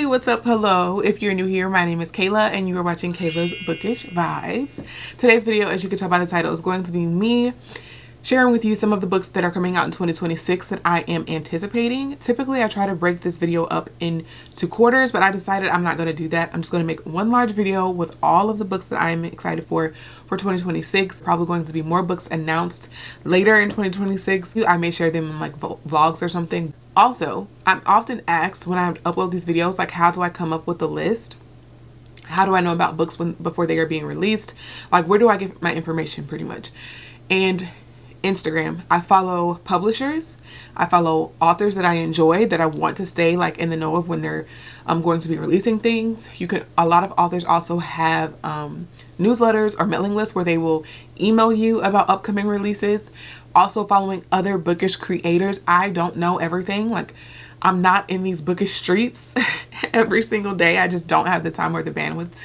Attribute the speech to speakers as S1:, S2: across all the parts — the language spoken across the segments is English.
S1: what's up? Hello. If you're new here, my name is Kayla and you are watching Kayla's Bookish Vibes. Today's video, as you can tell by the title, is going to be me sharing with you some of the books that are coming out in 2026 that I am anticipating. Typically, I try to break this video up into quarters, but I decided I'm not going to do that. I'm just going to make one large video with all of the books that I'm excited for 2026. Probably going to be more books announced later in 2026. I may share them in like vlogs or something. Also, I'm often asked when I upload these videos, like, how do I come up with a list? How do I know about books before they are being released? Like, where do I get my information, pretty much? And Instagram. I follow publishers. I follow authors that I enjoy, that I want to stay like in the know of when they're going to be releasing things. A lot of authors also have newsletters or mailing lists where they will email you about upcoming releases. Also following other bookish creators. I don't know everything. Like, I'm not in these bookish streets every single day. I just don't have the time or the bandwidth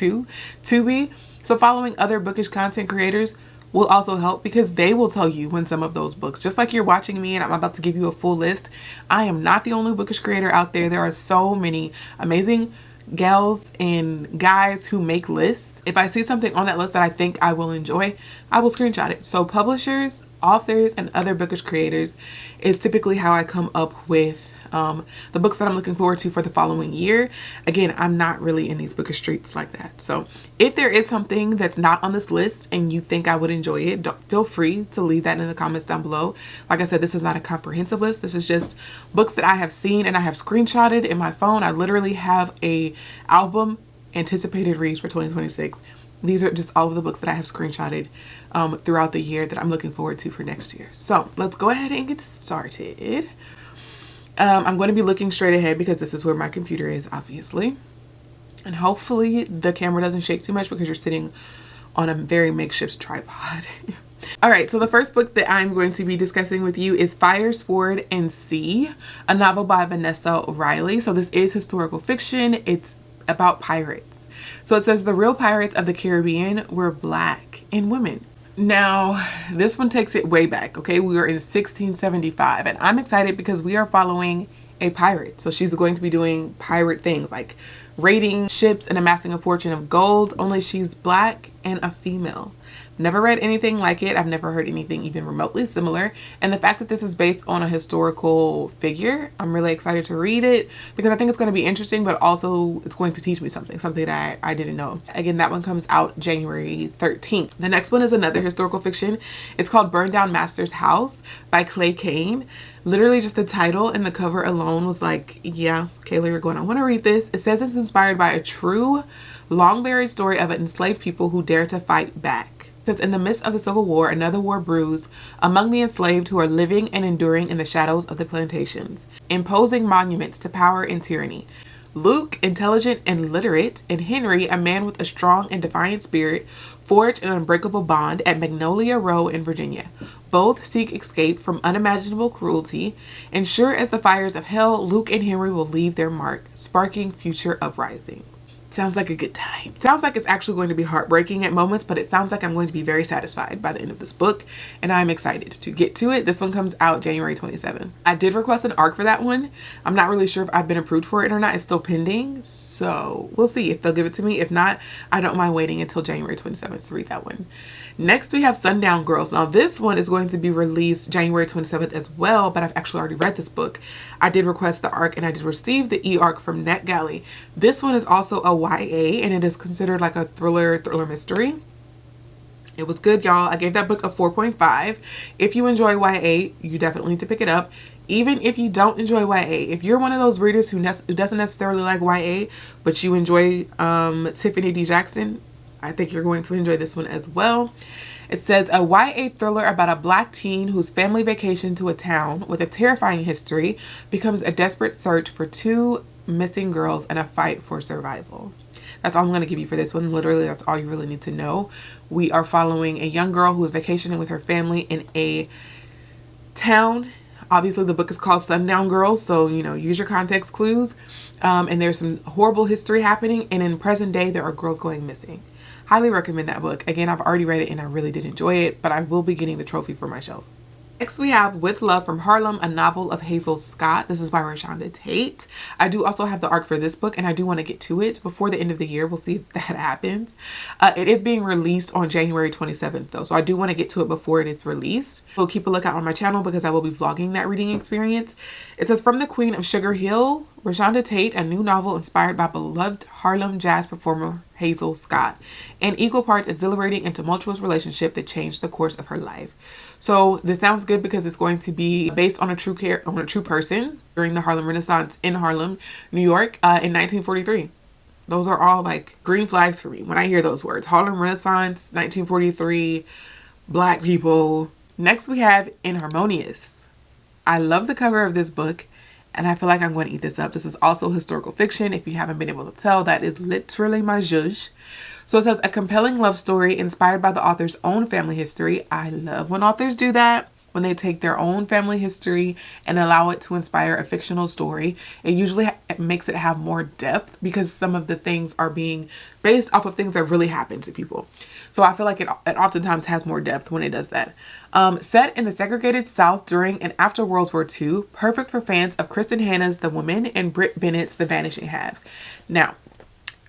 S1: to be. So following other bookish content creators will also help, because they will tell you when some of those books, just like you're watching me and I'm about to give you a full list. I am not the only bookish creator out there. There are so many amazing gals and guys who make lists. If I see something on that list that I think I will enjoy, I will screenshot it. So publishers, authors, and other bookish creators is typically how I come up with the books that I'm looking forward to for the following year. Again, I'm not really in these bookish streets like that. So if there is something that's not on this list and you think I would enjoy it, feel free to leave that in the comments down below. Like I said, this is not a comprehensive list. This is just books that I have seen and I have screenshotted in my phone. I literally have a album anticipated reads for 2026. These are just all of the books that I have screenshotted throughout the year that I'm looking forward to for next year. So let's go ahead and get started. I'm going to be looking straight ahead because this is where my computer is, obviously. And hopefully the camera doesn't shake too much because you're sitting on a very makeshift tripod. All right, so the first book that I'm going to be discussing with you is Fire, Sword, and Sea, a novel by Vanessa Riley. So this is historical fiction. It's about pirates. So it says the real pirates of the Caribbean were Black and women. Now, this one takes it way back, okay? We are in 1675, and I'm excited because we are following a pirate. So she's going to be doing pirate things like raiding ships and amassing a fortune of gold, only she's Black and a female. Never read anything like it. I've never heard anything even remotely similar. And the fact that this is based on a historical figure, I'm really excited to read it because I think it's going to be interesting, but also it's going to teach me something that I didn't know. Again, that one comes out January 13th. The next one is another historical fiction. It's called Burn Down Master's House by Clay Kane. Literally just the title and the cover alone was like, yeah, Kayla, you're going, I want to read this. It says it's inspired by a true, long-buried story of enslaved people who dare to fight back. It says, in the midst of the Civil War, another war brews among the enslaved who are living and enduring in the shadows of the plantations, imposing monuments to power and tyranny. Luke, intelligent and literate, and Henry, a man with a strong and defiant spirit, forge an unbreakable bond at Magnolia Row in Virginia. Both seek escape from unimaginable cruelty, and sure as the fires of hell, Luke and Henry will leave their mark, sparking future uprisings. Sounds like a good time. Sounds like it's actually going to be heartbreaking at moments, but it sounds like I'm going to be very satisfied by the end of this book, and I'm excited to get to it. This one comes out January 27th. I did request an ARC for that one. I'm not really sure if I've been approved for it or not. It's still pending, so we'll see if they'll give it to me. If not, I don't mind waiting until January 27th to read that one. Next, we have Sundown Girls. Now, this one is going to be released January 27th as well, but I've actually already read this book. I did request the ARC and I did receive the e-ARC from NetGalley. This one is also a YA and it is considered like a thriller mystery. It was good, y'all. I gave that book a 4.5. If you enjoy YA, you definitely need to pick it up. Even if you don't enjoy YA, if you're one of those readers who doesn't necessarily like YA, but you enjoy Tiffany D. Jackson, I think you're going to enjoy this one as well. It says a YA thriller about a Black teen whose family vacation to a town with a terrifying history becomes a desperate search for two missing girls and a fight for survival. That's all I'm going to give you for this one. Literally, that's all you really need to know. We are following a young girl who is vacationing with her family in a town. Obviously, the book is called Sundown Girls, so, you know, use your context clues. And there's some horrible history happening, and in present day, there are girls going missing. Highly recommend that book. Again, I've already read it and I really did enjoy it, but I will be getting the trophy for my shelf. Next we have With Love from Harlem, a novel of Hazel Scott. This is by Rashonda Tate. I do also have the arc for this book and I do want to get to it before the end of the year. We'll see if that happens. It is being released on January 27th though, so I do want to get to it before it is released. So keep a lookout on my channel because I will be vlogging that reading experience. It says, from the Queen of Sugar Hill, Rashonda Tate, a new novel inspired by beloved Harlem jazz performer Hazel Scott, an equal parts exhilarating and tumultuous relationship that changed the course of her life. So this sounds good because it's going to be based on a true person during the Harlem Renaissance in Harlem, New York, in 1943. Those are all like green flags for me when I hear those words. Harlem Renaissance, 1943, Black people. Next we have Inharmonious. I love the cover of this book and I feel like I'm going to eat this up. This is also historical fiction. If you haven't been able to tell, that is literally my zhuzh. So it says, a compelling love story inspired by the author's own family history. I love when authors do that, when they take their own family history and allow it to inspire a fictional story. It usually makes it have more depth because some of the things are being based off of things that really happened to people. So I feel like it oftentimes has more depth when it does that. Set in the segregated South during and after World War II, perfect for fans of Kristen Hanna's The Woman and Britt Bennett's The Vanishing Half. Now,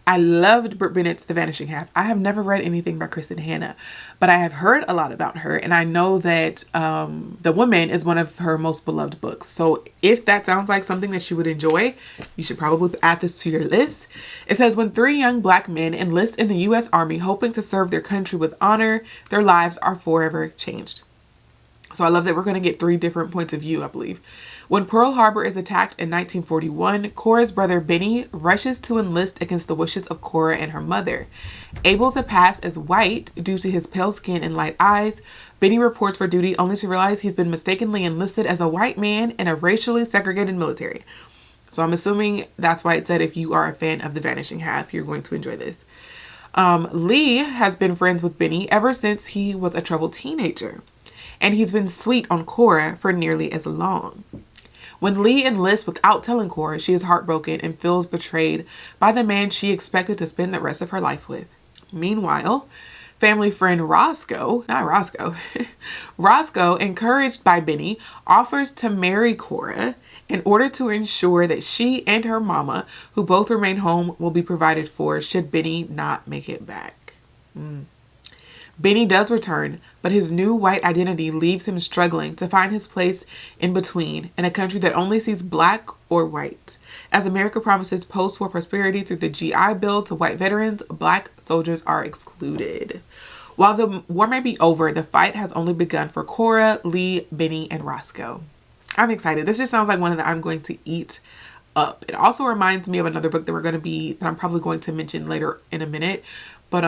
S1: I loved Britt Bennett's The Vanishing Half. I have never read anything by Kristen Hanna, but I have heard a lot about her, and I know that The Woman is one of her most beloved books. So if that sounds like something that you would enjoy, you should probably add this to your list. It says, when three young Black men enlist in the U.S. Army hoping to serve their country with honor, their lives are forever changed. So I love that we're going to get three different points of view, I believe. When Pearl Harbor is attacked in 1941, Cora's brother Benny rushes to enlist against the wishes of Cora and her mother. Able to pass as white due to his pale skin and light eyes, Benny reports for duty only to realize he's been mistakenly enlisted as a white man in a racially segregated military. So I'm assuming that's why it said if you are a fan of The Vanishing Half, you're going to enjoy this. Lee has been friends with Benny ever since he was a troubled teenager, and he's been sweet on Cora for nearly as long. When Lee enlists without telling Cora, she is heartbroken and feels betrayed by the man she expected to spend the rest of her life with. Meanwhile, family friend Roscoe, Roscoe, encouraged by Benny, offers to marry Cora in order to ensure that she and her mama, who both remain home, will be provided for should Benny not make it back. Benny does return, but his new white identity leaves him struggling to find his place in between in a country that only sees Black or white. As America promises post-war prosperity through the GI Bill to white veterans, Black soldiers are excluded. While the war may be over, the fight has only begun for Cora, Lee, Benny, and Roscoe. I'm excited. This just sounds like one that I'm going to eat up. It also reminds me of another book that I'm probably going to mention later in a minute, but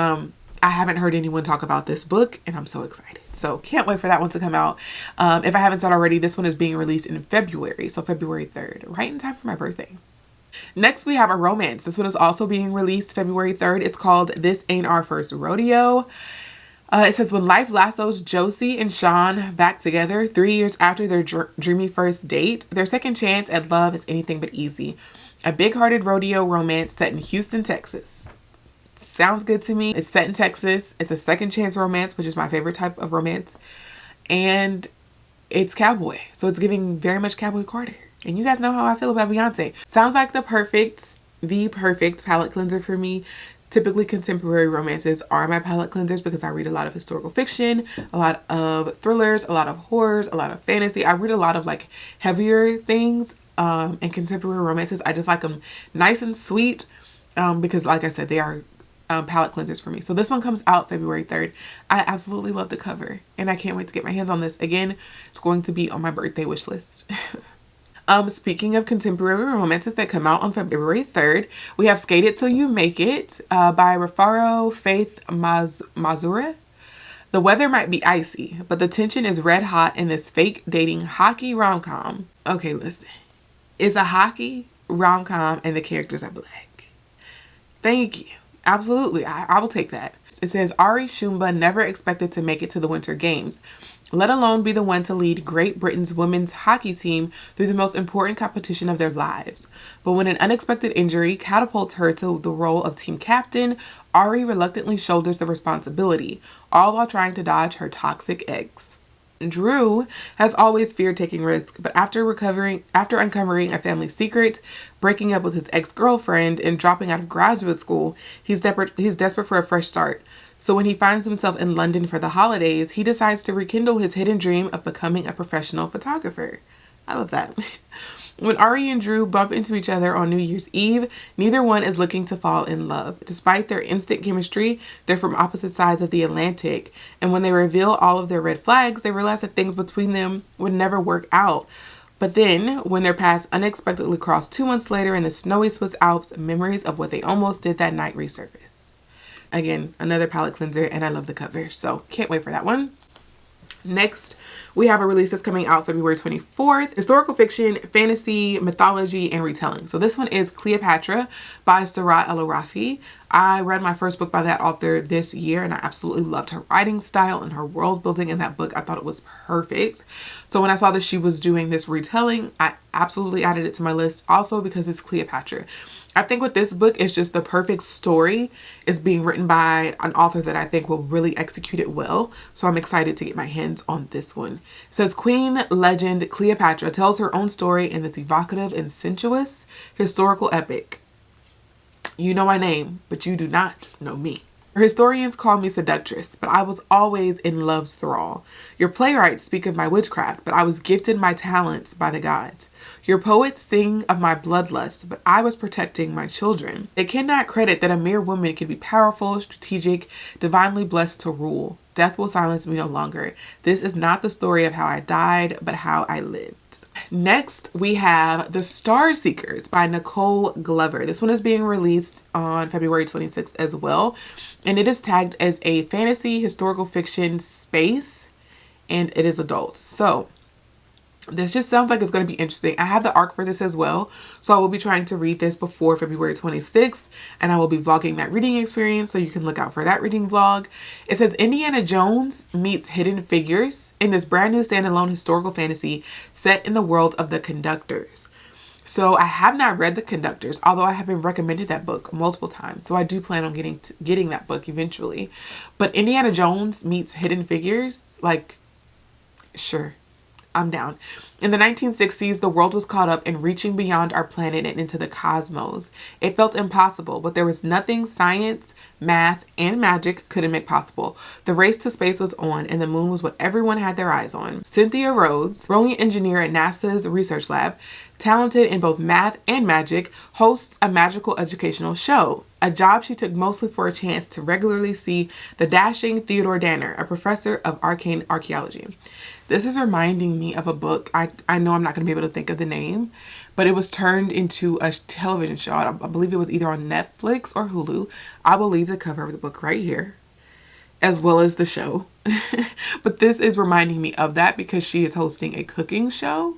S1: I haven't heard anyone talk about this book and I'm so excited. So can't wait for that one to come out. If I haven't said already, this one is being released in February. So February 3rd, right in time for my birthday. Next, we have a romance. This one is also being released February 3rd. It's called This Ain't Our First Rodeo. It says, when life lassos Josie and Sean back together 3 years after their dreamy first date, their second chance at love is anything but easy. A big-hearted rodeo romance set in Houston, Texas. Sounds good to me. It's set in Texas. It's a second chance romance, which is my favorite type of romance. And it's cowboy. So it's giving very much Cowboy Carter. And you guys know how I feel about Beyonce. Sounds like the perfect palette cleanser for me. Typically contemporary romances are my palette cleansers because I read a lot of historical fiction, a lot of thrillers, a lot of horrors, a lot of fantasy. I read a lot of like heavier things and contemporary romances. I just like them nice and sweet because like I said, they are palette cleansers for me. So this one comes out February 3rd. I absolutely love the cover and I can't wait to get my hands on this. Again, it's going to be on my birthday wish list. Speaking of contemporary romances that come out on February 3rd, we have Skate It Till You Make It by Rafaro Faith Mazure. The weather might be icy, but the tension is red hot in this fake dating hockey rom-com. Okay, listen. It's a hockey rom-com and the characters are Black. Thank you. Absolutely. I will take that. It says Ari Shumba never expected to make it to the Winter Games, let alone be the one to lead Great Britain's women's hockey team through the most important competition of their lives. But when an unexpected injury catapults her to the role of team captain, Ari reluctantly shoulders the responsibility, all while trying to dodge her toxic ex. Drew has always feared taking risks, but after uncovering a family secret, breaking up with his ex-girlfriend, and dropping out of graduate school, he's desperate for a fresh start. So when he finds himself in London for the holidays, he decides to rekindle his hidden dream of becoming a professional photographer. I love that. When Ari and Drew bump into each other on New Year's Eve, neither one is looking to fall in love. Despite their instant chemistry, they're from opposite sides of the Atlantic. And when they reveal all of their red flags, they realize that things between them would never work out. But then, when their paths unexpectedly cross 2 months later in the snowy Swiss Alps, memories of what they almost did that night resurface. Again, another palette cleanser, and I love the cover, so can't wait for that one. Next, we have a release that's coming out February 24th. Historical fiction, fantasy, mythology, and retelling. So this one is Cleopatra by Sarat El-Arafi. I read my first book by that author this year, and I absolutely loved her writing style and her world building in that book. I thought it was perfect. So when I saw that she was doing this retelling, I absolutely added it to my list, also because it's Cleopatra. I think with this book, it's just the perfect story. It's being written by an author that I think will really execute it well. So I'm excited to get my hands on this one. It says, Queen legend Cleopatra tells her own story in this evocative and sensuous historical epic. You know my name, but you do not know me. Her historians call me seductress, but I was always in love's thrall. Your playwrights speak of my witchcraft, but I was gifted my talents by the gods. Your poets sing of my bloodlust, but I was protecting my children. They cannot credit that a mere woman can be powerful, strategic, divinely blessed to rule. Death will silence me no longer. This is not the story of how I died, but how I lived. Next, we have The Star Seekers by Nicole Glover. This one is being released on February 26th as well. And it is tagged as a fantasy historical fiction space, and it is adult. So this just sounds like it's going to be interesting. I have the arc for this as well, so I will be trying to read this before February 26th, and I will be vlogging that reading experience, so you can look out for that reading vlog. It says Indiana Jones meets Hidden Figures in this brand new standalone historical fantasy set in the world of the Conductors. So I have not read The Conductors, although I have been recommended that book multiple times. So I do plan on getting that book eventually. But Indiana Jones meets Hidden Figures, like, sure. I'm down. In the 1960s, the world was caught up in reaching beyond our planet and into the cosmos. It felt impossible, but there was nothing science, math, and magic couldn't make possible. The race to space was on, and the moon was what everyone had their eyes on. Cynthia Rhodes, brilliant engineer at NASA's research lab, talented in both math and magic, hosts a magical educational show, a job she took mostly for a chance to regularly see the dashing Theodore Danner, a professor of arcane archaeology. This is reminding me of a book. I know I'm not going to be able to think of the name, but it was turned into a television show. I believe it was either on Netflix or Hulu. I will leave the cover of the book right here, as well as the show. But this is reminding me of that because she is hosting a cooking show.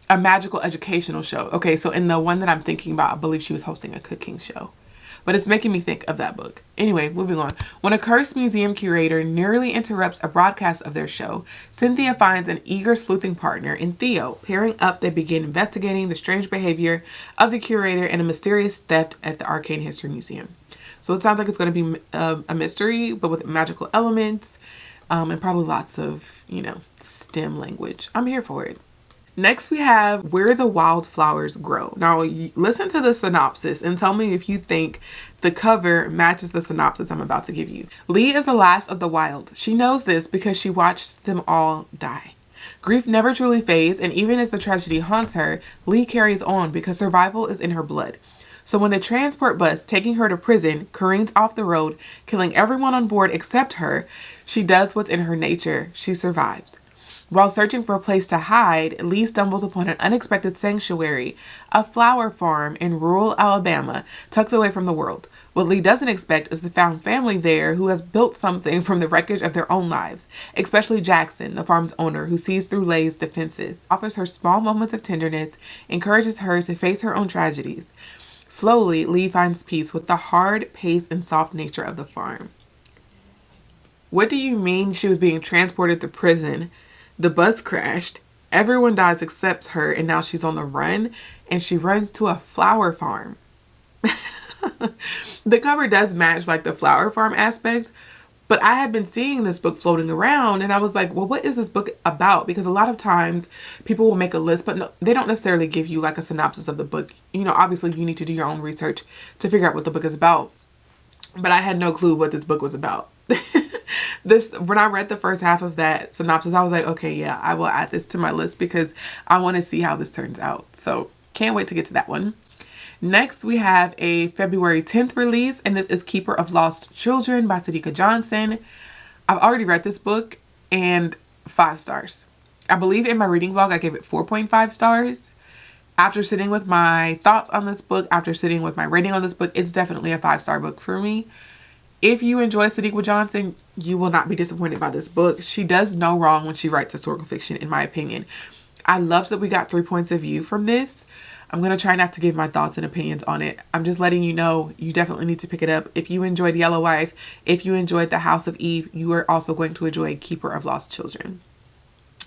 S1: A magical educational show. Okay, so in the one that I'm thinking about, I believe she was hosting a cooking show. But it's making me think of that book. Anyway, moving on. When a cursed museum curator nearly interrupts a broadcast of their show, Cynthia finds an eager sleuthing partner in Theo. Pairing up, they begin investigating the strange behavior of the curator and a mysterious theft at the Arcane History Museum. So it sounds like it's going to be a mystery, but with magical elements, and probably lots of, STEM language. I'm here for it. Next, we have Where the Wildflowers Grow. Now, listen to the synopsis and tell me if you think the cover matches the synopsis I'm about to give you. Lee is the last of the wild. She knows this because she watched them all die. Grief never truly fades, and even as the tragedy haunts her, Lee carries on because survival is in her blood. So when the transport bus taking her to prison careens off the road, killing everyone on board except her, she does what's in her nature. She survives. While searching for a place to hide, Lee stumbles upon an unexpected sanctuary, a flower farm in rural Alabama, tucked away from the world. What Lee doesn't expect is the found family there who has built something from the wreckage of their own lives, especially Jackson, the farm's owner, who sees through Lay's defenses, offers her small moments of tenderness, encourages her to face her own tragedies. Slowly, Lee finds peace with the hard pace and soft nature of the farm. What do you mean she was being transported to prison? The bus crashed, everyone dies except her, and now she's on the run, and she runs to a flower farm. The cover does match like the flower farm aspect, But I had been seeing this book floating around and I was like, well, what is this book about? Because a lot of times people will make a list, but no, they don't necessarily give you like a synopsis of the book. You know, obviously you need to do your own research to figure out what the book is about. But I had no clue what this book was about. When I read the first half of that synopsis, I was like, okay, yeah, I will add this to my list because I want to see how this turns out. So can't wait to get to that one. Next, we have a February 10th release, and this is Keeper of Lost Children by Sadika Johnson. I've already read this book and 5 stars. I believe in my reading vlog, I gave it 4.5 stars. After sitting with my thoughts on this book, after sitting with my rating on this book, it's definitely a 5-star book for me. If you enjoy Sadika Johnson, you will not be disappointed by this book. She does no wrong when she writes historical fiction, in my opinion. I love that we got 3 points of view from this. I'm going to try not to give my thoughts and opinions on it. I'm just letting you know you definitely need to pick it up. If you enjoyed Yellow Wife, if you enjoyed The House of Eve, you are also going to enjoy Keeper of Lost Children.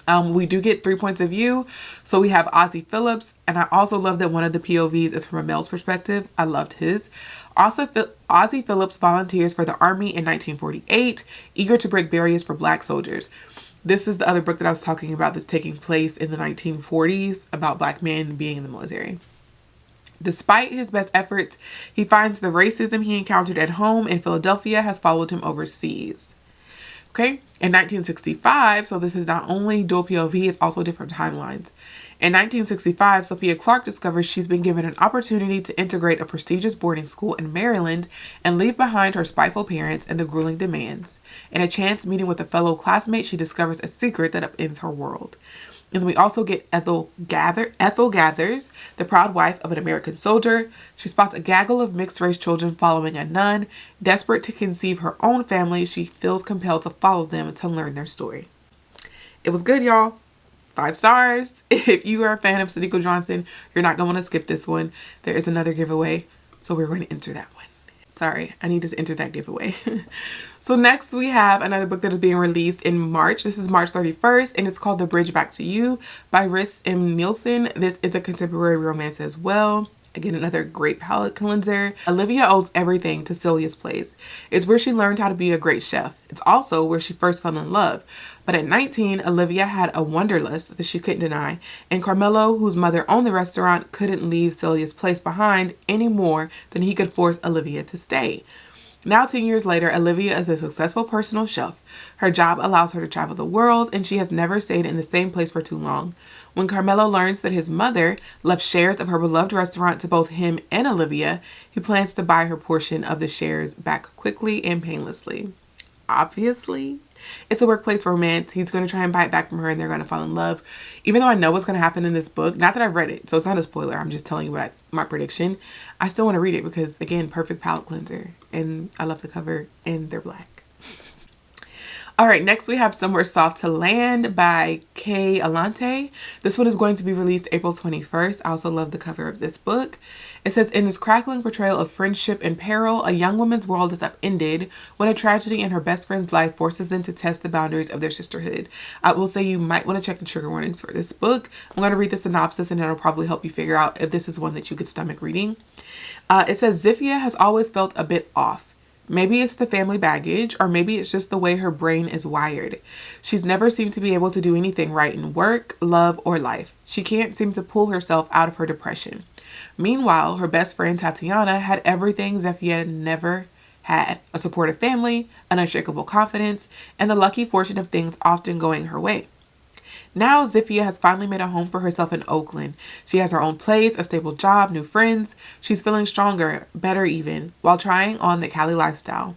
S1: We do get 3 points of view. So we have Ozzie Phillips, and I also love that one of the POVs is from a male's perspective. I loved his. Also, Ozzie Phillips volunteers for the Army in 1948, eager to break barriers for Black soldiers. This is the other book that I was talking about that's taking place in the 1940s about Black men being in the military. Despite his best efforts, he finds the racism he encountered at home in Philadelphia has followed him overseas. Okay, in 1965, so this is not only dual POV, it's also different timelines. In 1965, Sophia Clark discovers she's been given an opportunity to integrate a prestigious boarding school in Maryland and leave behind her spiteful parents and the grueling demands. In a chance meeting with a fellow classmate, she discovers a secret that upends her world. And then we also get Ethel Gathers, the proud wife of an American soldier. She spots a gaggle of mixed-race children following a nun. Desperate to conceive her own family, she feels compelled to follow them to learn their story. It was good, y'all. 5 stars. If you are a fan of Sadika Johnson, you're not going to want to skip this one. There is another giveaway, so we're going to enter that one. Sorry, I need to enter that giveaway. So next we have another book that is being released in March. This is March 31st, and it's called The Bridge Back to You by Rhys M. Nielsen. This is a contemporary romance as well. Again, another great palette cleanser. Olivia owes everything to Celia's place. It's where she learned how to be a great chef. It's also where she first fell in love. But at 19, Olivia had a wanderlust that she couldn't deny, and Carmelo, whose mother owned the restaurant, couldn't leave Celia's place behind any more than he could force Olivia to stay. Now, 10 years later, Olivia is a successful personal chef. Her job allows her to travel the world, and she has never stayed in the same place for too long. When Carmelo learns that his mother left shares of her beloved restaurant to both him and Olivia, he plans to buy her portion of the shares back quickly and painlessly. Obviously, it's a workplace romance. He's going to try and buy it back from her, and they're going to fall in love. Even though I know what's going to happen in this book, not that I've read it, so it's not a spoiler. I'm just telling you my prediction. I still want to read it because, again, perfect palette cleanser. And I love the cover, and they're Black. All right, next we have Somewhere Soft to Land by Kay Alante. This one is going to be released April 21st. I also love the cover of this book. It says, in this crackling portrayal of friendship and peril, a young woman's world is upended when a tragedy in her best friend's life forces them to test the boundaries of their sisterhood. I will say you might want to check the trigger warnings for this book. I'm going to read the synopsis and it'll probably help you figure out if this is one that you could stomach reading. It says, Zifia has always felt a bit off. Maybe it's the family baggage, or maybe it's just the way her brain is wired. She's never seemed to be able to do anything right in work, love, or life. She can't seem to pull herself out of her depression. Meanwhile, her best friend Tatiana had everything Zifia never had: a supportive family, an unshakable confidence, and the lucky fortune of things often going her way. Now, Zifia has finally made a home for herself in Oakland. She has her own place, a stable job, new friends. She's feeling stronger, better even, while trying on the Cali lifestyle.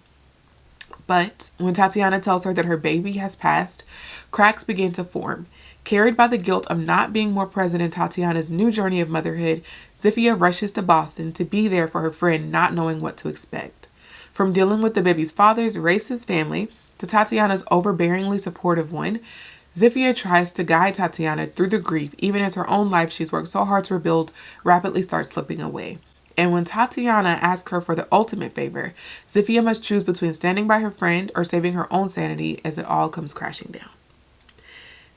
S1: But when Tatiana tells her that her baby has passed, cracks begin to form. Carried by the guilt of not being more present in Tatiana's new journey of motherhood, Zifia rushes to Boston to be there for her friend, not knowing what to expect. From dealing with the baby's father's racist family to Tatiana's overbearingly supportive one, Zifia tries to guide Tatiana through the grief, even as her own life she's worked so hard to rebuild rapidly starts slipping away. And when Tatiana asks her for the ultimate favor, Zifia must choose between standing by her friend or saving her own sanity as it all comes crashing down.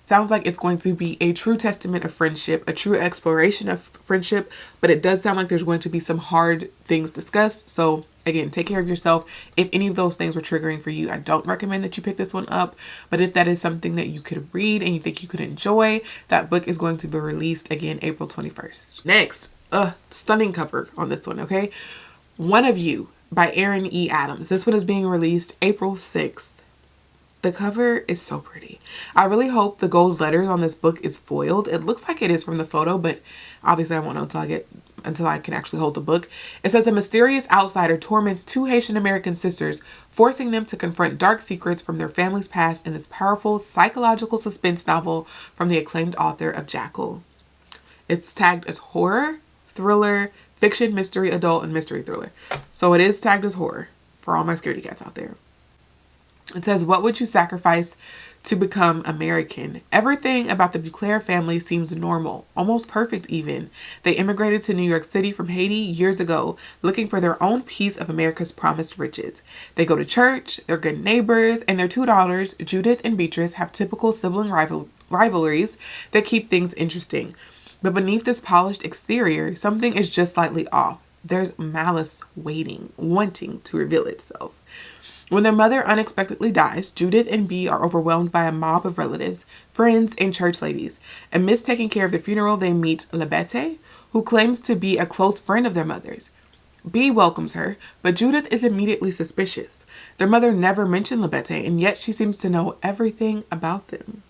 S1: Sounds like it's going to be a true testament of friendship, a true exploration of friendship, but it does sound like there's going to be some hard things discussed. So again, take care of yourself. If any of those things were triggering for you, I don't recommend that you pick this one up. But if that is something that you could read and you think you could enjoy, that book is going to be released again April 21st. Next, stunning cover on this one, okay? One of You by Erin E. Adams. This one is being released April 6th. The cover is so pretty. I really hope the gold letters on this book is foiled. It looks like it is from the photo, but obviously I won't know until I can actually hold the book. It says a mysterious outsider torments two Haitian American sisters, forcing them to confront dark secrets from their family's past in this powerful psychological suspense novel from the acclaimed author of Jackal. It's tagged as horror, thriller, fiction, mystery, adult, and mystery thriller. So it is tagged as horror for all my scaredy cats out there. It says, what would you sacrifice to become American? Everything about the Bouclair family seems normal, almost perfect even. They immigrated to New York City from Haiti years ago, looking for their own piece of America's promised riches. They go to church, they're good neighbors, and their two daughters, Judith and Beatrice, have typical sibling rivalries that keep things interesting. But beneath this polished exterior, something is just slightly off. There's malice wanting to reveal itself. When their mother unexpectedly dies, Judith and Bee are overwhelmed by a mob of relatives, friends, and church ladies. Amidst taking care of the funeral, they meet Lebete, who claims to be a close friend of their mother's. Bee welcomes her, but Judith is immediately suspicious. Their mother never mentioned Lebete, and yet she seems to know everything about them.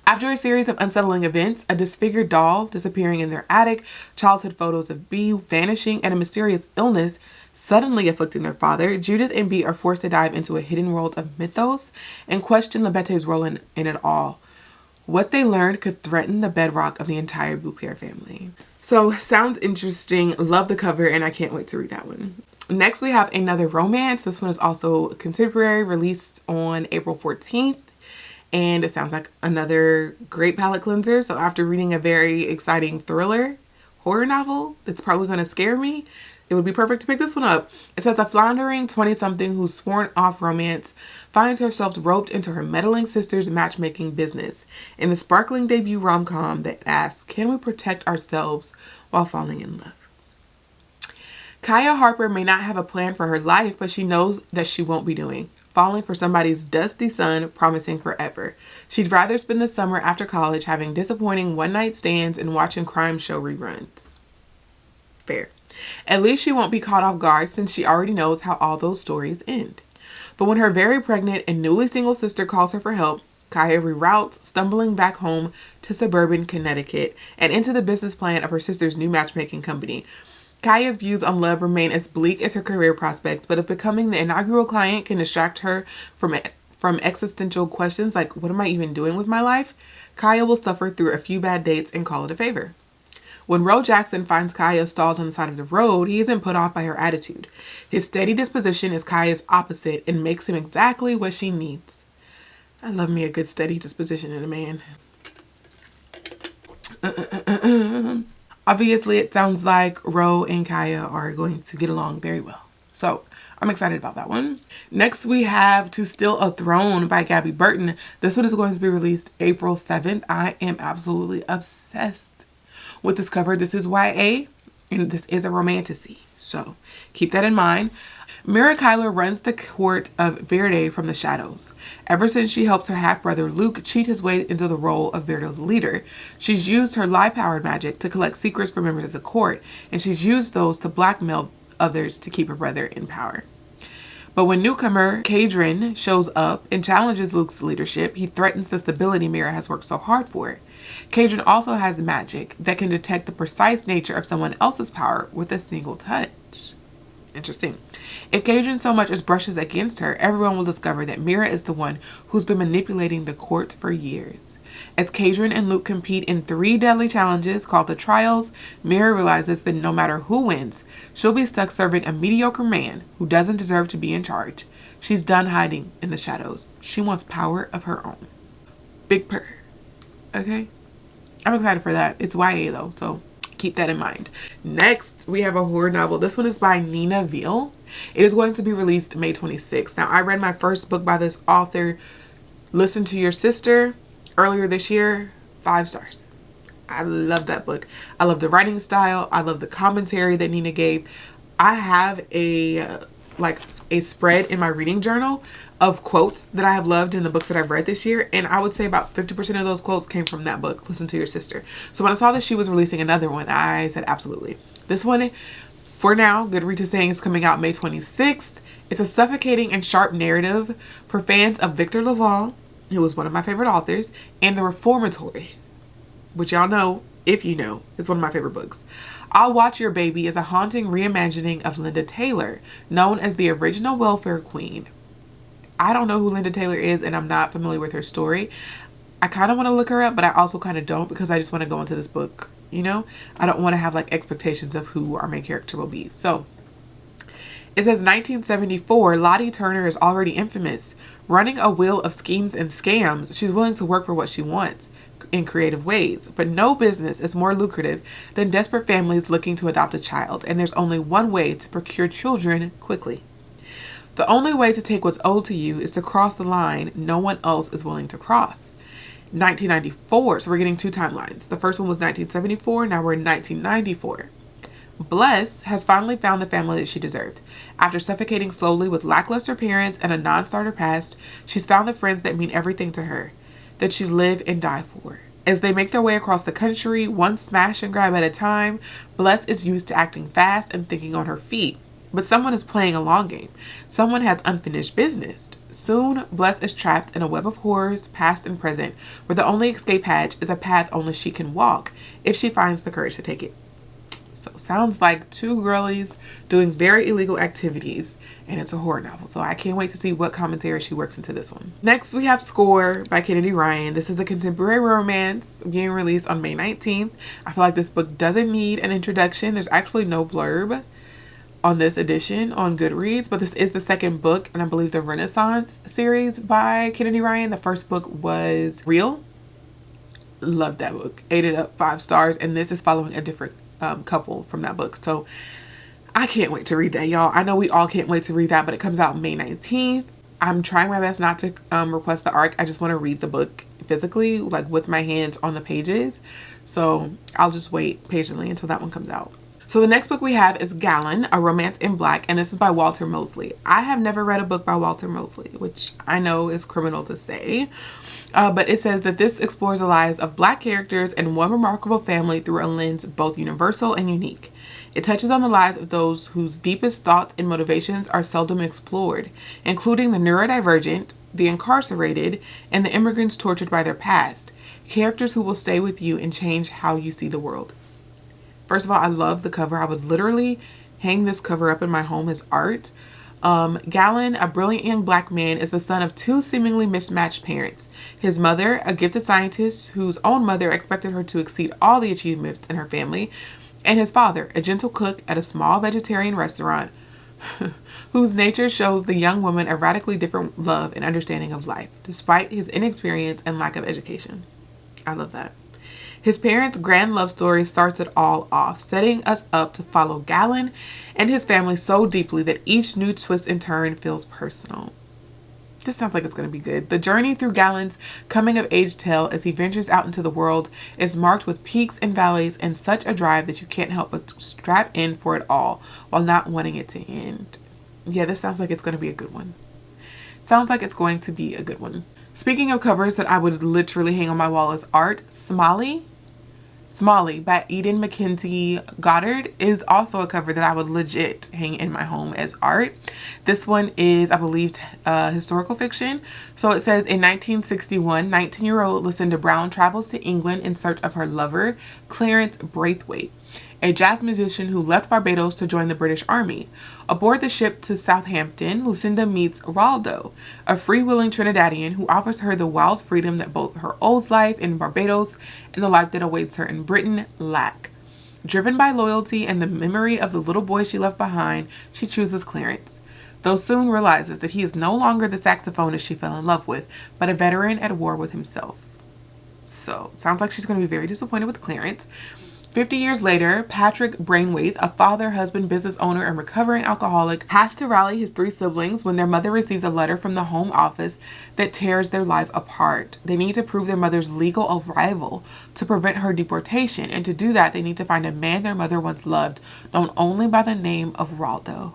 S1: After a series of unsettling events, a disfigured doll disappearing in their attic, childhood photos of Bee vanishing, and a mysterious illness suddenly afflicting their father, Judith and Bee are forced to dive into a hidden world of mythos and question Lebete's role in it all. What they learned could threaten the bedrock of the entire Bouclair family. So, sounds interesting. Love the cover, and I can't wait to read that one. Next, we have another romance. This one is also contemporary, released on April 14th. And it sounds like another great palette cleanser. So after reading a very exciting thriller horror novel that's probably going to scare me, it would be perfect to pick this one up. It says a floundering 20-something who's sworn off romance finds herself roped into her meddling sister's matchmaking business in the sparkling debut rom-com that asks, can we protect ourselves while falling in love? Kaya Harper may not have a plan for her life, but she knows that she won't be falling for somebody's dusty son promising forever. She'd rather spend the summer after college having disappointing one-night stands and watching crime show reruns. Fair. At least she won't be caught off guard since she already knows how all those stories end. But when her very pregnant and newly single sister calls her for help, Kaya reroutes, stumbling back home to suburban Connecticut and into the business plan of her sister's new matchmaking company. Kaya's views on love remain as bleak as her career prospects, but if becoming the inaugural client can distract her from existential questions like, what am I even doing with my life? Kaya will suffer through a few bad dates and call it a favor. When Ro Jackson finds Kaya stalled on the side of the road, he isn't put off by her attitude. His steady disposition is Kaya's opposite and makes him exactly what she needs. I love me a good steady disposition in a man. Obviously, it sounds like Ro and Kaya are going to get along very well. So, I'm excited about that one. Next, we have To Steal a Throne by Gabby Burton. This one is going to be released April 7th. I am absolutely obsessed with this cover. This is YA, and this is a romantasy. So, keep that in mind. Mira Kayla runs the court of Verde from the shadows. Ever since she helped her half-brother Luke cheat his way into the role of Verde's leader, she's used her lie-powered magic to collect secrets from members of the court, and she's used those to blackmail others to keep her brother in power. But when newcomer Kadrin shows up and challenges Luke's leadership, he threatens the stability Mira has worked so hard for. Kadrin also has magic that can detect the precise nature of someone else's power with a single touch. Interesting. If Kadrin so much as brushes against her, everyone will discover that Mira is the one who's been manipulating the court for years. As Kadrin and Luke compete in 3 deadly challenges called the Trials, Mira realizes that no matter who wins, she'll be stuck serving a mediocre man who doesn't deserve to be in charge. She's done hiding in the shadows. She wants power of her own. Big purr. Okay? I'm excited for that. It's YA though, so keep that in mind. Next, we have a horror novel. This one is by Nina Veal. It is going to be released May 26th. Now, I read my first book by this author Listen to Your Sister, earlier this year, 5 stars. I love that book. I love the writing style. I love the commentary that Nina gave. I have a spread in my reading journal of quotes that I have loved in the books that I've read this year, and I would say about 50% of those quotes came from that book, Listen to Your Sister. So when I saw that she was releasing another one, I said absolutely. This one, for now, Goodreads is saying it's coming out May 26th. It's a suffocating and sharp narrative for fans of Victor Laval, who was one of my favorite authors, and The Reformatory, which y'all know, if you know, is one of my favorite books. I'll Watch Your Baby is a haunting reimagining of Linda Taylor, known as the original welfare queen. I don't know who Linda Taylor is, and I'm not familiar with her story. I kind of want to look her up, but I also kind of don't, because I just want to go into this book, you know? I don't want to have like expectations of who our main character will be. So it says 1974, Lottie Turner is already infamous. Running a wheel of schemes and scams, she's willing to work for what she wants in creative ways. But no business is more lucrative than desperate families looking to adopt a child, and there's only one way to procure children quickly. The only way to take what's owed to you is to cross the line no one else is willing to cross. 1994, so we're getting 2 timelines. The first one was 1974, now we're in 1994. Bless has finally found the family that she deserved. After suffocating slowly with lackluster parents and a non-starter past, she's found the friends that mean everything to her, that she live and die for. As they make their way across the country, one smash and grab at a time, Bless is used to acting fast and thinking on her feet. But someone is playing a long game. Someone has unfinished business. Soon, Bless is trapped in a web of horrors, past and present, where the only escape hatch is a path only she can walk, if she finds the courage to take it. So, sounds like 2 girlies doing very illegal activities, and it's a horror novel. So I can't wait to see what commentary she works into this one. Next, we have Score by Kennedy Ryan. This is a contemporary romance being released on May 19th. I feel like this book doesn't need an introduction. There's actually no blurb on this edition on Goodreads, but this is the second book, and I believe the Renaissance series by Kennedy Ryan. The first book was Real. Loved that book. Ate it up, 5 stars, and this is following a different couple from that book. So I can't wait to read that, y'all. I know we all can't wait to read that, but it comes out May 19th. I'm trying my best not to request the ARC. I just want to read the book physically, like with my hands on the pages. So I'll just wait patiently until that one comes out. So the next book we have is Gallon, A Romance in Black, and this is by Walter Mosley. I have never read a book by Walter Mosley, which I know is criminal to say, but it says that this explores the lives of Black characters and one remarkable family through a lens both universal and unique. It touches on the lives of those whose deepest thoughts and motivations are seldom explored, including the neurodivergent, the incarcerated, and the immigrants tortured by their past, characters who will stay with you and change how you see the world. First of all, I love the cover. I would literally hang this cover up in my home as art. Gallon, a brilliant young Black man, is the son of 2 seemingly mismatched parents. His mother, a gifted scientist whose own mother expected her to exceed all the achievements in her family, and his father, a gentle cook at a small vegetarian restaurant, whose nature shows the young woman a radically different love and understanding of life, despite his inexperience and lack of education. I love that. His parents' grand love story starts it all off, setting us up to follow Gallon and his family so deeply that each new twist and turn feels personal. This sounds like it's going to be good. The journey through Gallon's coming-of-age tale as he ventures out into the world is marked with peaks and valleys and such a drive that you can't help but strap in for it all while not wanting it to end. Yeah, this sounds like it's going to be a good one. Sounds like it's going to be a good one. Speaking of covers that I would literally hang on my wall as art, Smalley by Eden McKenzie Goddard is also a cover that I would legit hang in my home as art. This one is, I believe, historical fiction. So it says, in 1961, 19-year-old Lucinda Brown travels to England in search of her lover, Clarence Braithwaite, a jazz musician who left Barbados to join the British Army. Aboard the ship to Southampton, Lucinda meets Raldo, a freewheeling Trinidadian who offers her the wild freedom that both her old life in Barbados and the life that awaits her in Britain lack. Driven by loyalty and the memory of the little boy she left behind, she chooses Clarence, though soon realizes that he is no longer the saxophonist she fell in love with, but a veteran at war with himself. So, sounds like she's going to be very disappointed with Clarence. 50 years later, Patrick Brainwaite, a father, husband, business owner, and recovering alcoholic, has to rally his 3 siblings when their mother receives a letter from the home office that tears their life apart. They need to prove their mother's legal arrival to prevent her deportation, and to do that, they need to find a man their mother once loved, known only by the name of Raldo.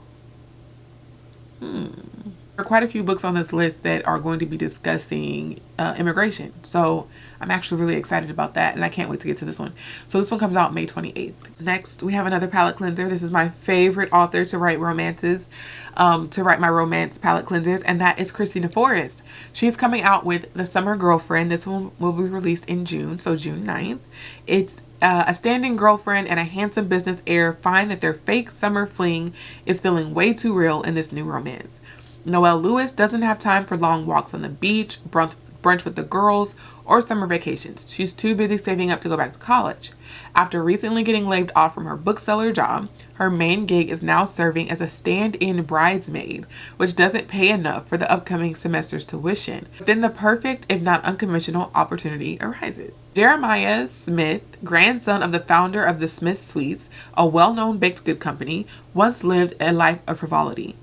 S1: There are quite a few books on this list that are going to be discussing immigration. So I'm actually really excited about that, and I can't wait to get to this one. So this one comes out May 28th. Next, we have another palette cleanser. This is my favorite author to write romances, to write my romance palette cleansers, and that is Christina Forrest. She's coming out with The Summer Girlfriend. This one will be released in June, so June 9th. It's a standing girlfriend and a handsome business heir find that their fake summer fling is feeling way too real in this new romance. Noelle Lewis doesn't have time for long walks on the beach, brunch with the girls, or summer vacations. She's too busy saving up to go back to college. After recently getting laid off from her bookseller job, her main gig is now serving as a stand-in bridesmaid, which doesn't pay enough for the upcoming semester's tuition. Then the perfect, if not unconventional, opportunity arises. Jeremiah Smith, grandson of the founder of the Smith Sweets, a well-known baked good company, once lived a life of frivolity.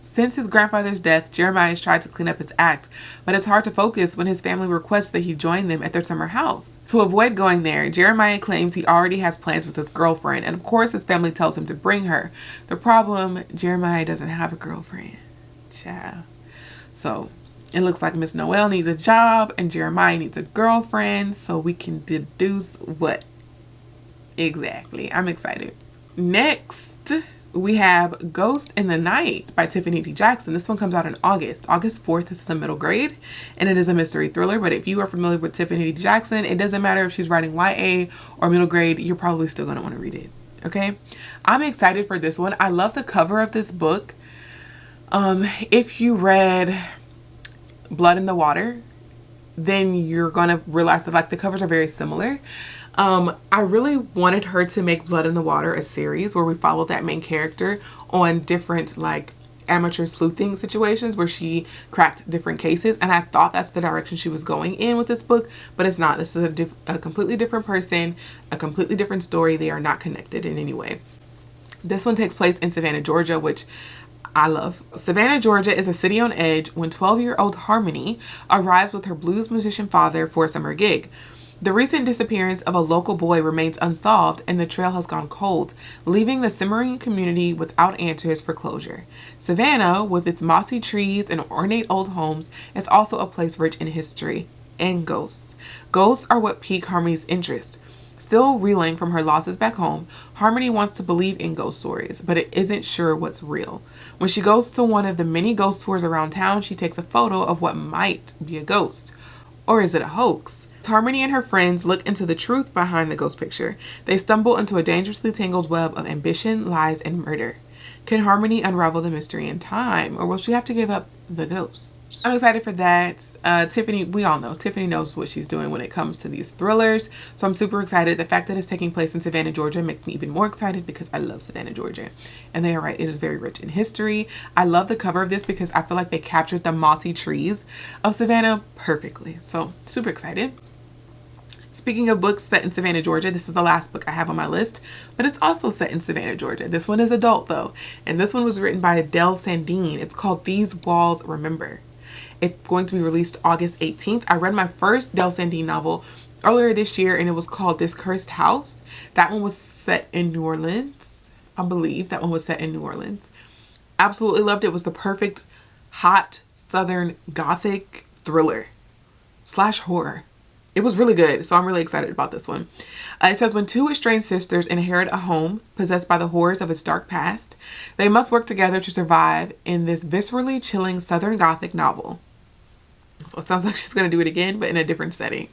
S1: Since his grandfather's death, Jeremiah has tried to clean up his act, but it's hard to focus when his family requests that he join them at their summer house. To avoid going there, Jeremiah claims he already has plans with his girlfriend, and of course his family tells him to bring her. The problem, Jeremiah doesn't have a girlfriend. Child. So it looks like Miss Noelle needs a job and Jeremiah needs a girlfriend, so we can deduce what exactly. I'm excited. Next, we have Ghost in the Night by Tiffany D. Jackson. This one comes out in August 4th. This is a middle grade, and it is a mystery thriller. But if you are familiar with Tiffany D. Jackson, it doesn't matter if she's writing YA or middle grade, you're probably still going to want to read it. Okay? I'm excited for this one. I love the cover of this book. If you read Blood in the Water, then you're going to realize that like the covers are very similar. I really wanted her to make Blood in the Water a series where we follow that main character on different like amateur sleuthing situations where she cracked different cases, and I thought that's the direction she was going in with this book, but it's not. This is a completely different person, a completely different story. They are not connected in any way. This one takes place in Savannah, Georgia, which I love. Savannah, Georgia is a city on edge when 12-year-old Harmony arrives with her blues musician father for a summer gig. The recent disappearance of a local boy remains unsolved, and the trail has gone cold, leaving the simmering community without answers for closure. Savannah, with its mossy trees and ornate old homes, is also a place rich in history and ghosts. Ghosts are what pique Harmony's interest. Still reeling from her losses back home, Harmony wants to believe in ghost stories, but it isn't sure what's real. When she goes to one of the many ghost tours around town, she takes a photo of what might be a ghost. Or is it a hoax? Harmony and her friends look into the truth behind the ghost picture. They stumble into a dangerously tangled web of ambition, lies, and murder. Can Harmony unravel the mystery in time, or will she have to give up the ghost? I'm excited for that. Tiffany, we all know, Tiffany knows what she's doing when it comes to these thrillers, so I'm super excited. The fact that it's taking place in Savannah, Georgia makes me even more excited because I love Savannah, Georgia. And they are right, it is very rich in history. I love the cover of this because I feel like they captured the mossy trees of Savannah perfectly. So super excited. Speaking of books set in Savannah, Georgia, this is the last book I have on my list, but it's also set in Savannah, Georgia. This one is adult though, and this one was written by Adele Sandine. It's called These Walls Remember. It's going to be released August 18th. I read my first Adele Sandine novel earlier this year, and it was called This Cursed House. That one was set in New Orleans. I believe that one was set in New Orleans. Absolutely loved it. It was the perfect hot southern gothic thriller / horror. It was really good, so I'm really excited about this one. It says, when two estranged sisters inherit a home possessed by the horrors of its dark past, they must work together to survive in this viscerally chilling Southern Gothic novel. So it sounds like she's going to do it again, but in a different setting.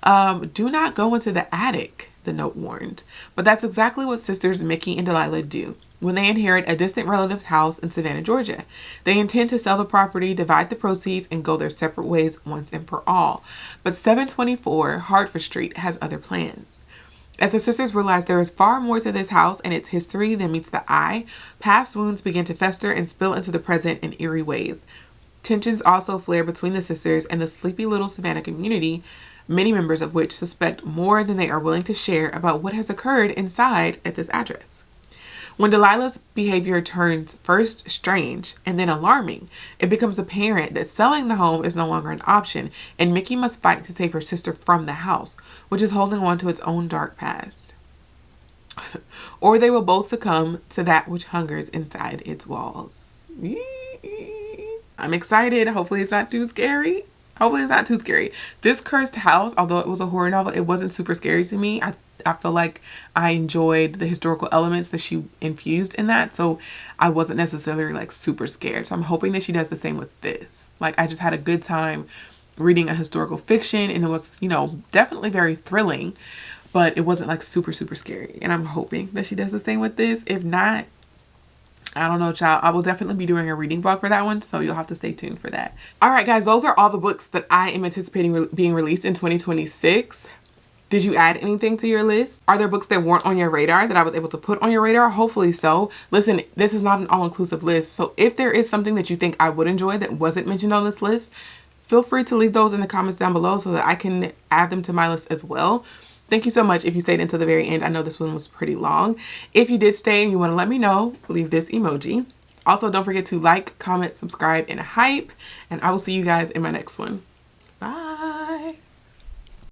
S1: Do not go into the attic, the note warned. But that's exactly what sisters Mickey and Delilah do when they inherit a distant relative's house in Savannah, Georgia. They intend to sell the property, divide the proceeds, and go their separate ways once and for all. But 724 Hartford Street has other plans. As the sisters realize there is far more to this house and its history than meets the eye, past wounds begin to fester and spill into the present in eerie ways. Tensions also flare between the sisters and the sleepy little Savannah community many members of which suspect more than they are willing to share about what has occurred inside at this address. When Delilah's behavior turns first strange and then alarming, it becomes apparent that selling the home is no longer an option, and Mickey must fight to save her sister from the house, which is holding on to its own dark past. Or they will both succumb to that which hungers inside its walls. I'm excited. Hopefully it's not too scary. This cursed house, although it was a horror novel, it wasn't super scary to me. I feel like I enjoyed the historical elements that she infused in that, so I wasn't necessarily like super scared. So I'm hoping that she does the same with this. Like, I just had a good time reading a historical fiction, and it was, you know, definitely very thrilling, but it wasn't like super scary. And I'm hoping that she does the same with this. If not, I don't know, child. I will definitely be doing a reading vlog for that one, so you'll have to stay tuned for that. All right, guys, those are all the books that I am anticipating being released in 2026. Did you add anything to your list? Are there books that weren't on your radar that I was able to put on your radar? Hopefully so. Listen, this is not an all-inclusive list, so if there is something that you think I would enjoy that wasn't mentioned on this list, feel free to leave those in the comments down below so that I can add them to my list as well. Thank you so much if you stayed until the very end. I know this one was pretty long. If you did stay and you want to let me know, leave this emoji. Also, don't forget to like, comment, subscribe, and hype. And I will see you guys in my next one. Bye.